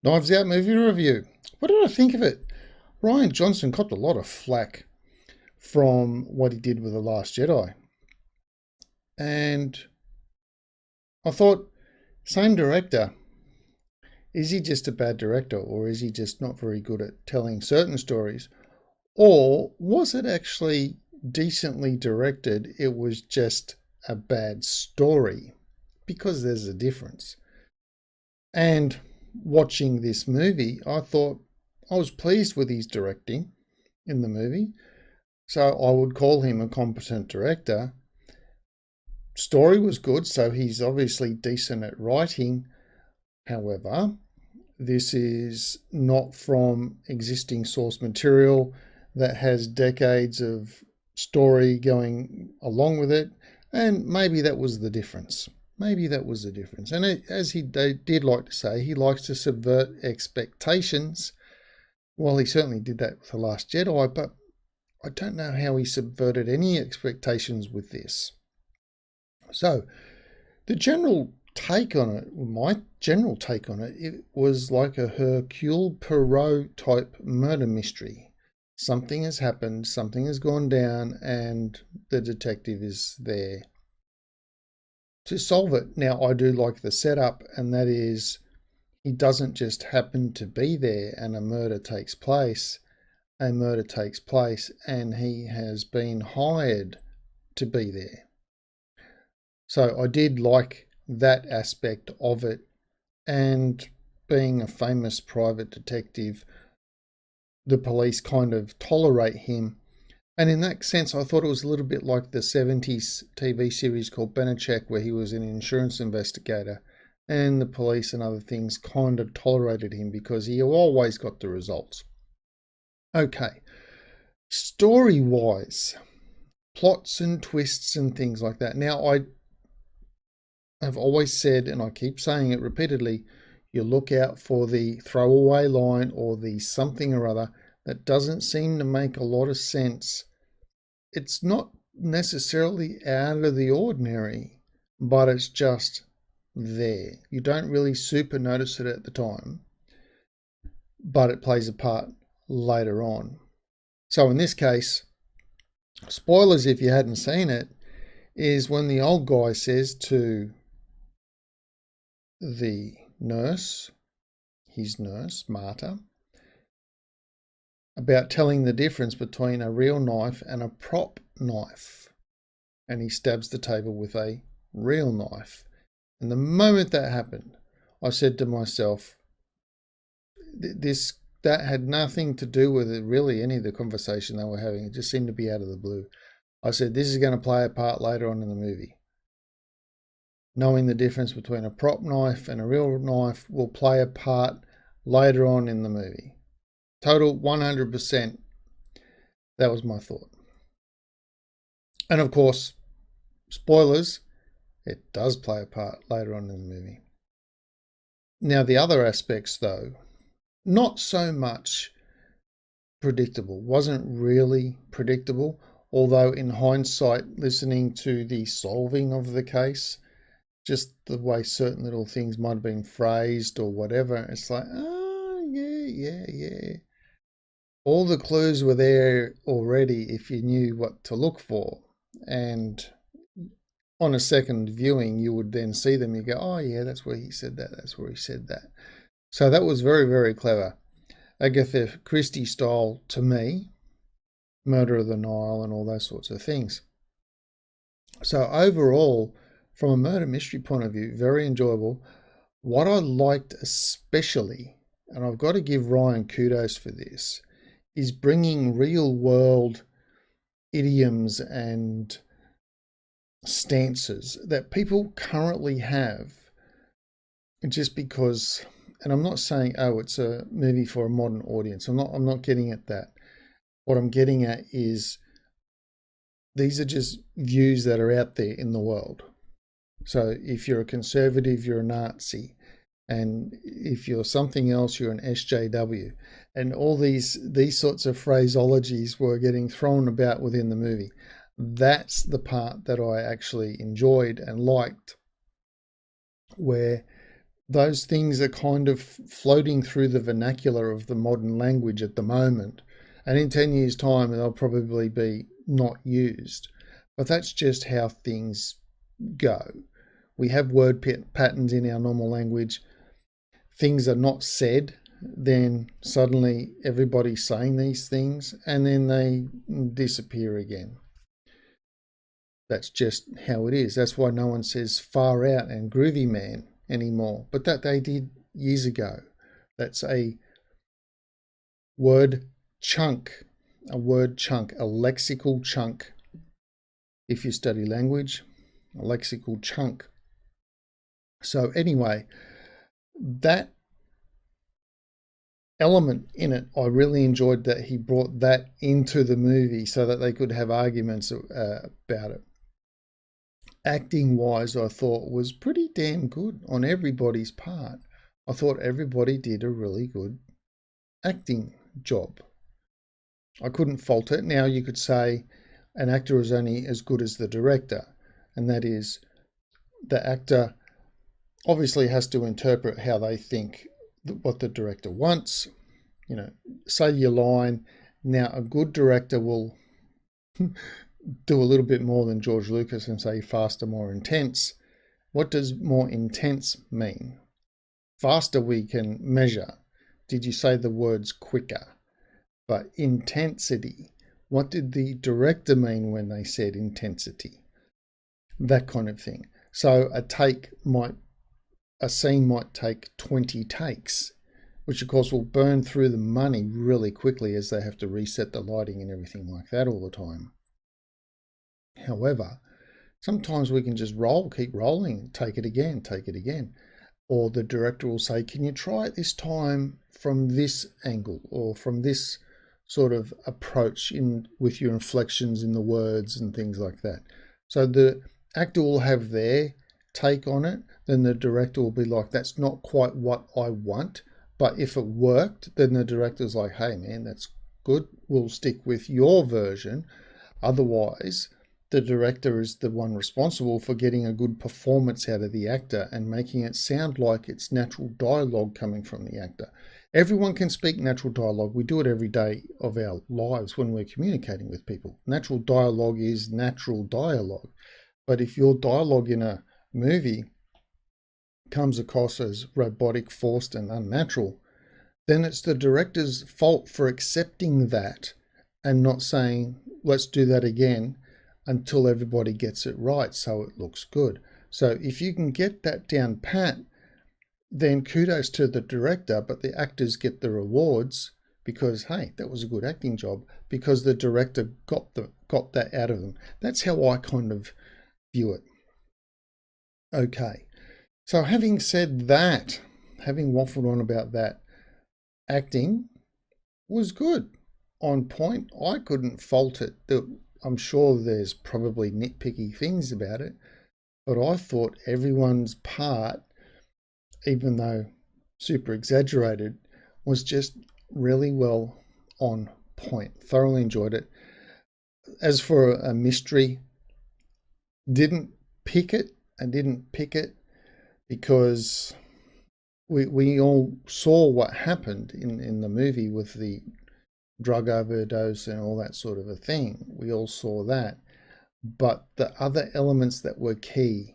Knives Out movie review. What did I think of it? Rian Johnson copped a lot of flack from what he did with The Last Jedi. And I thought, same director. Is he just a bad director, or is he just not very good at telling certain stories? Or was it actually decently directed? It was just a bad story, because there's a difference. And watching this movie, I thought I was pleased with his directing in the movie. So I would call him a competent director. Story was good, so he's obviously decent at writing. However, this is not from existing source material that has decades of story going along with it, and maybe that was the difference. Maybe that was the difference. And as he did like to say, he likes to subvert expectations. Well, he certainly did that with The Last Jedi, but I don't know how he subverted any expectations with this. So, the general take on it, my general take on it, it was like a Hercule Poirot type murder mystery. Something has happened, something has gone down, and the detective is there to solve it. Now, I do like the setup, and that is he doesn't just happen to be there and a murder takes place. A murder takes place and he has been hired to be there. So I did like that aspect of it, and being a famous private detective, the police kind of tolerate him. And in that sense, I thought it was a little bit like the 70s TV series called Benoit, where he was an insurance investigator, and the police and other things kind of tolerated him because he always got the results. Okay, story-wise, plots and twists and things like that. Now, I have always said, and I keep saying it repeatedly, you look out for the throwaway line or the something or other that doesn't seem to make a lot of sense. It's not necessarily out of the ordinary, but it's just there. You don't really super notice it at the time, but it plays a part later on. So in this case, spoilers if you hadn't seen it, is when the old guy says to the nurse, his nurse, Marta, about telling the difference between a real knife and a prop knife. And he stabs the table with a real knife. And the moment that happened, I said to myself, that had nothing to do with it, really, any of the conversation they were having. It just seemed to be out of the blue. I said, this is going to play a part later on in the movie. Knowing the difference between a prop knife and a real knife will play a part later on in the movie. Total 100%. That was my thought. And of course, spoilers, it does play a part later on in the movie. Now, the other aspects, though, not so much predictable. Wasn't really predictable, although in hindsight, listening to the solving of the case, just the way certain little things might have been phrased or whatever, it's like, oh, yeah. All the clues were there already if you knew what to look for. And on a second viewing, you would then see them. You go, oh, yeah, that's where he said that. That's where he said that. So that was very, very clever. Agatha Christie style to me, Murder of the Nile and all those sorts of things. So overall, from a murder mystery point of view, very enjoyable. What I liked especially, and I've got to give Rian kudos for this, is bringing real world idioms and stances that people currently have, just because, and I'm not saying, oh, it's a movie for a modern audience. I'm not getting at that. What I'm getting at is these are just views that are out there in the world. So if you're a conservative, you're a Nazi. And if you're something else, you're an SJW. And all these sorts of phraseologies were getting thrown about within the movie. That's the part that I actually enjoyed and liked, where those things are kind of floating through the vernacular of the modern language at the moment. And in 10 years' time, they'll probably be not used. But that's just how things go. We have word patterns in our normal language. Things are not said, then suddenly everybody's saying these things, and then they disappear again. That's just how it is. That's why no one says far out and groovy man anymore, but that they did years ago. That's a word chunk, a lexical chunk. If you study language, a lexical chunk. So anyway, that element in it, I really enjoyed that he brought that into the movie so that they could have arguments about it. Acting wise, I thought was pretty damn good on everybody's part. I thought everybody did a really good acting job. I couldn't fault it. Now you could say an actor is only as good as the director, and that is the actor obviously has to interpret how they think what the director wants. You know, say your line. Now a good director will do a little bit more than George Lucas and say faster, more intense. What does more intense mean? Faster we can measure. Did you say the words quicker? But intensity, what did the director mean when they said intensity? That kind of thing. So a scene might take 20 takes, which of course will burn through the money really quickly as they have to reset the lighting and everything like that all the time. However, sometimes we can just keep rolling, take it again. Or the director will say, can you try it this time from this angle or from this sort of approach with your inflections in the words and things like that. So the actor will have their take on it, then the director will be like, that's not quite what I want. But if it worked, then the director's like, hey man, that's good. We'll stick with your version. Otherwise, the director is the one responsible for getting a good performance out of the actor and making it sound like it's natural dialogue coming from the actor. Everyone can speak natural dialogue. We do it every day of our lives when we're communicating with people. Natural dialogue is natural dialogue. But if your dialogue in a movie comes across as robotic, forced, and unnatural, then it's the director's fault for accepting that and not saying, let's do that again until everybody gets it right so it looks good. So if you can get that down pat, then kudos to the director, but the actors get the rewards because, hey, that was a good acting job because the director got that out of them. That's how I kind of view it. Okay, so having said that, having waffled on about that, acting was good, on point. I couldn't fault it. I'm sure there's probably nitpicky things about it, but I thought everyone's part, even though super exaggerated, was just really well on point. Thoroughly enjoyed it. As for a mystery, didn't pick it because we all saw what happened in the movie with the drug overdose and all that sort of a thing. We all saw that. But the other elements that were key,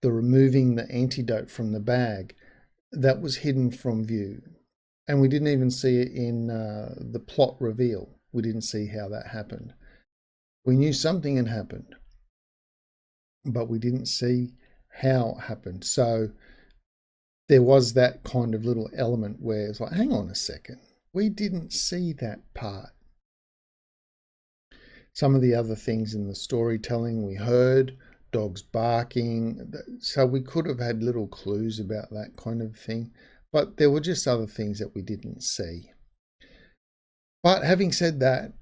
the removing the antidote from the bag, that was hidden from view. And we didn't even see it in the plot reveal. We didn't see how that happened. We knew something had happened, but we didn't see how it happened. So there was that kind of little element where it's like, hang on a second, we didn't see that part. Some of the other things in the storytelling we heard, dogs barking, so we could have had little clues about that kind of thing, but there were just other things that we didn't see. But having said that,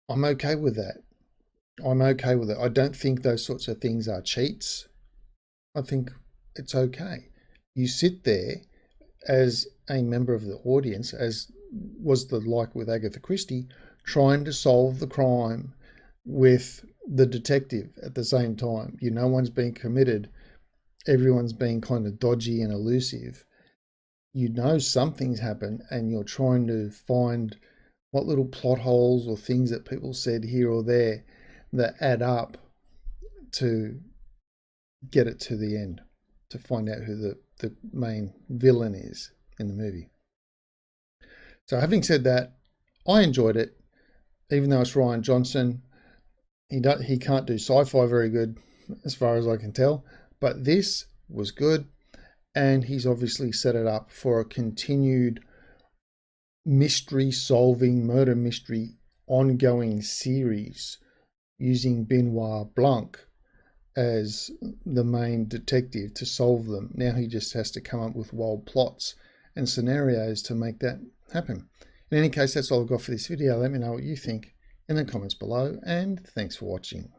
I'm okay with that. I'm okay with it. I don't think those sorts of things are cheats. I think it's okay. You sit there as a member of the audience, as was the like with Agatha Christie, trying to solve the crime with the detective at the same time. You know one's being committed everyone's being kind of dodgy and elusive, you know something's happened and you're trying to find what little plot holes or things that people said here or there that add up to get it to the end, to find out who the main villain is in the movie. So having said that, I enjoyed it, even though it's Rian Johnson. He can't do sci-fi very good, as far as I can tell, but this was good, and he's obviously set it up for a continued mystery solving, murder mystery ongoing series using Benoit Blanc as the main detective to solve them. Now he just has to come up with wild plots and scenarios to make that happen. In any case, that's all I've got for this video. Let me know what you think in the comments below, and thanks for watching.